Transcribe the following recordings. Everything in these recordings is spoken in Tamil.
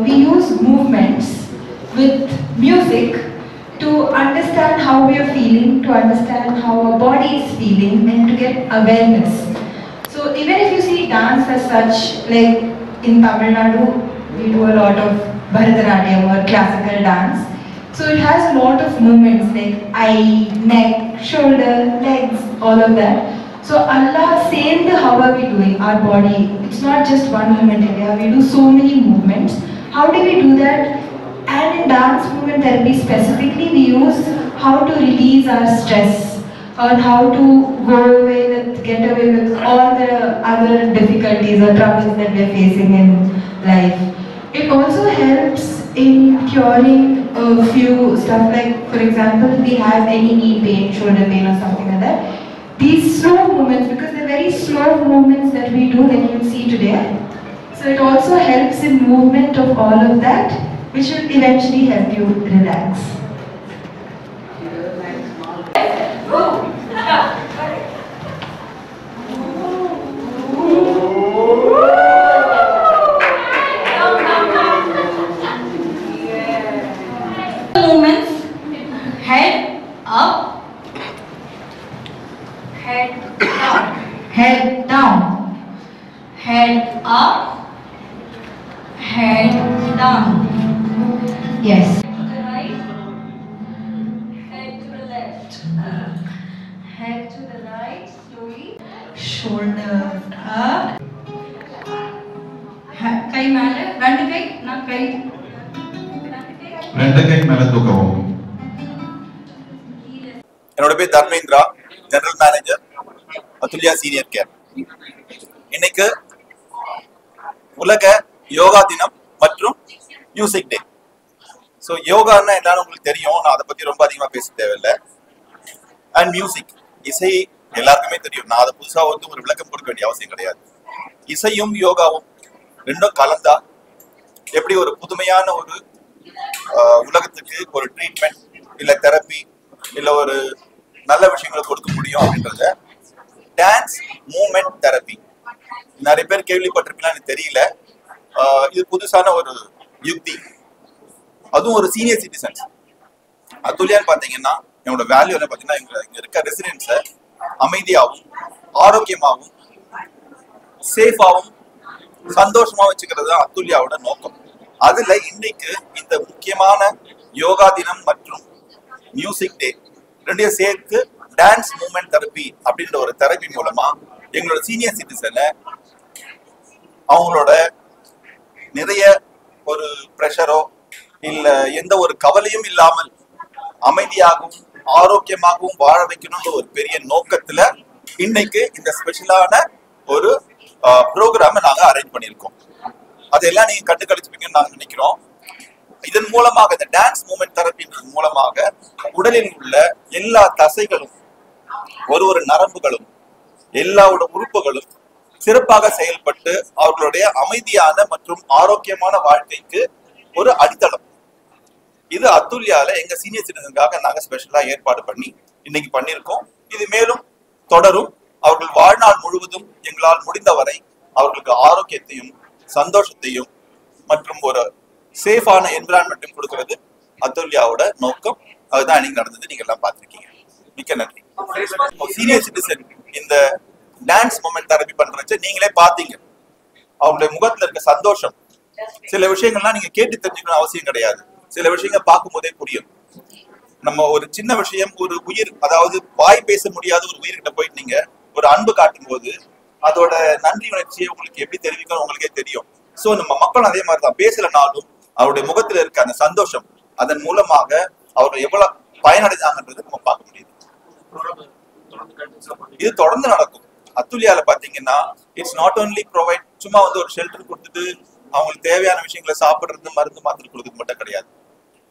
we use movements with music to understand how we are feeling, to understand how our body is feeling, and to get awareness. So even if you see dance as such, like in Tamil Nadu, we do a lot of Bharatanatyam or classical dance. So it has a lot of movements like eye, neck, shoulder, legs, all of that. So Allah saying how are we doing our body? It's not just one movement area. We do so many movements. How do we do that? And in dance movement therapy specifically, we use how to release our stress or how to get away with all the other difficulties or troubles that we're facing in life. It also helps in curing a few stuff like, for example, if we have any knee pain, shoulder pain or something like that. These slow movements, because they're very slow movements that we do, like you'll see today. So it also helps in movement of all of that, which will eventually help you relax. Movements, head up, head down, Head down, head up, head down. yes. To the right, head to the left. Head to the right, slowly. Shoulders up. கை மேல ரெண்டு கை நான் கை ரெண்டு கை மேல தூக்கவும். என்னோட பேர் Dharmendra, general manager Athulya senior care. இன்னைக்கு உலக யோகா தினம் மற்றும் மியூசிக் டே. ஸோ யோகான்னா என்னன்னு உங்களுக்கு தெரியும், நான் அதை பத்தி ரொம்ப அதிகமா பேச தேவையில்லை. அண்ட் மியூசிக், இசை எல்லாருக்குமே தெரியும், நான் அதை புதுசா வந்து ஒரு விளக்கம் கொடுக்க வேண்டிய அவசியம் கிடையாது. இசையும் யோகாவும் ரெண்டும் கலந்தா எப்படி ஒரு புதுமையான ஒரு உலகத்துக்கு ஒரு ட்ரீட்மெண்ட் இல்ல தெரப்பி இல்ல ஒரு நல்ல விஷயங்களை கொடுக்க முடியும் அப்படின்றத டான்ஸ் மூமெண்ட் தெரப்பி. நிறைய பேர் கேள்விப்பட்டிருப்பீங்களா எனக்கு தெரியல. இது புதுசான ஒரு யுக்தி, அதுவும் ஒரு சீனியர் சிட்டிசன்ஸ். அதுல்யான்னு பாத்தீங்கன்னா என்னோட வேல்யூ என்ன பாத்தீங்கன்னா, இங்க இருக்க ரெசிடென்ட்ஸை அமைதியாகவும் ஆரோக்கியமாகவும் சேஃபாகவும் சந்தோஷமா வச்சுக்கிறது தான் அதுல்யாவோட நோக்கம். அதுல இன்னைக்கு இந்த முக்கியமான யோகா தினம் மற்றும் மியூசிக் டே ரெண்டையும் சேர்த்து டான்ஸ் மூமெண்ட் தெரப்பி அப்படின்ற ஒரு தெரப்பி மூலமா எங்களோட சீனியர் சிட்டிசனை அவங்களோட நிறைய ஒரு ப்ரெஷரோ இல்ல எந்த ஒரு கவலையும் இல்லாமல் அமைதியாகவும் ஆரோக்கியமாகவும் வாழ வைக்கணும்ன்ற ஒரு பெரிய நோக்கத்துல இன்னைக்கு இந்த ஸ்பெஷலான ஒரு ப்ரோக்ராமை நாங்க அரேஞ்ச் பண்ணியிருக்கோம். அதெல்லாம் நீங்க கண்டு கழிச்சுப்பீங்கன்னு நாங்க நினைக்கிறோம். இதன் மூலமாக இந்த டான்ஸ் மூமெண்ட் தெரப்பின்றது மூலமாக உடலில் உள்ள எல்லா தசைகளும் ஒரு நரம்புகளும் எல்லாவோட உறுப்புகளும் சிறப்பாக செயல்பட்டு அவர்களுடைய அமைதியான மற்றும் ஆரோக்கியமான வாழ்க்கைக்கு ஒரு அடித்தளம். இது அதுல்யால எங்க சீனியர் சிட்டிசனுக்காக நாங்க ஸ்பெஷலா ஏற்பாடு பண்ணி இன்னைக்கு பண்ணியிருக்கோம். இது மேலும் தொடரும். அவர்கள் வாழ்நாள் முழுவதும் எங்களால் முடிந்தவரை அவர்களுக்கு ஆரோக்கியத்தையும் சந்தோஷத்தையும் மற்றும் ஒரு சேஃபான என்விரான்மெண்ட்டையும் கொடுக்கிறது அதுல்யாவோட நோக்கம். அதுதான் இன்னைக்கு நடந்தது, நீங்க எல்லாம் பார்த்திருக்கீங்க. மிக்க நன்றி. சீனியர் சிட்டிசன் இந்த டான்ஸ் மூமெண்ட் தெரப்பி பண்றச்ச நீங்களே பாத்தீங்க அவங்களுடைய முகத்துல இருக்க சந்தோஷம். சில விஷயங்கள்லாம் நீங்க கேட்டு தெரிஞ்சுக்கணும் அவசியம் கிடையாது, சில விஷயங்கள் பார்க்கும் போதே புரியும். நம்ம ஒரு சின்ன விஷயம், ஒரு உயிர், அதாவது வாய் பேச முடியாத ஒரு உயிர்கிட்ட போயிட்டு நீங்க ஒரு அன்பு காட்டும் போது அதோட நன்றி உணர்ச்சியை உங்களுக்கு எப்படி தெரிவிக்கணும் உங்களுக்கே தெரியும். சோ நம்ம மக்களும் அதே மாதிரிதான், பேசலனாலும் அவருடைய முகத்துல இருக்க அந்த சந்தோஷம், அதன் மூலமாக அவர்கள் எவ்வளவு பயனடைஞ்சாங்கன்றது நம்ம பார்க்க முடியுது. இது தொடர்ந்து நடக்கும். அதுல்யால பாத்தீங்கன்னா இட்ஸ் நாட் ஓன்லி ப்ரொவைட், சும்மா வந்து ஒரு ஷெல்டர் கொடுத்துட்டு அவங்களுக்கு தேவையான விஷயங்களை சாப்பிடுறது மருந்து மாத்திரை கொடுக்க மட்டும் கிடையாது.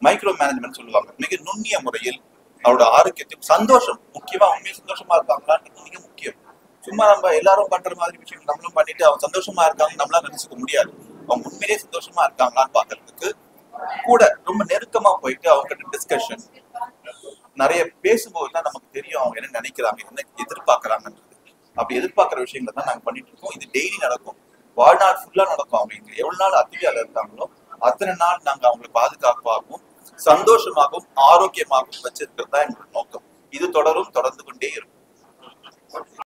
மைக்ரோ மேனேஜ்மெண்ட் சொல்லுவாங்க. மிக நுண்ணிய முறையில் அவரோட ஆரோக்கியத்தையும் சந்தோஷம், முக்கியமா உண்மையை சந்தோஷமா இருக்காங்களான்றது மிக முக்கியம். சும்மா நம்ம எல்லாரும் பண்ற மாதிரி விஷயம் நம்மளும் பண்ணிட்டு அவங்க சந்தோஷமா இருக்காங்க நம்மளால நினைச்சுக்க முடியாது. அவங்க உண்மையிலேயே சந்தோஷமா இருக்காங்களான்னு பாக்குறதுக்கு கூட ரொம்ப நெருக்கமா போயிட்டு அவங்க கிட்ட டிஸ்கஷன் நிறைய பேசும்போதுதான் நமக்கு தெரியும் அவங்க என்ன நினைக்கிறாங்க, என்ன எதிர்பார்க்கறாங்கன்றது. அப்படி எதிர்பார்க்கிற விஷயங்களை தான் நாங்க பண்ணிட்டு இருக்கோம். இது டெய்லி நடக்கும், வாழ்நாள் ஃபுல்லா நடக்கும். அவங்க எவ்வளவு நாள் அதுல்யால இருக்காங்களோ அத்தனை நாள் நாங்க அவங்களை பாதுகாப்பாகவும் சந்தோஷமாகவும் ஆரோக்கியமாகவும் வச்சிருக்கிறது தான் எங்களோட நோக்கம். இது தொடர்ந்து கொண்டே இருக்கும்.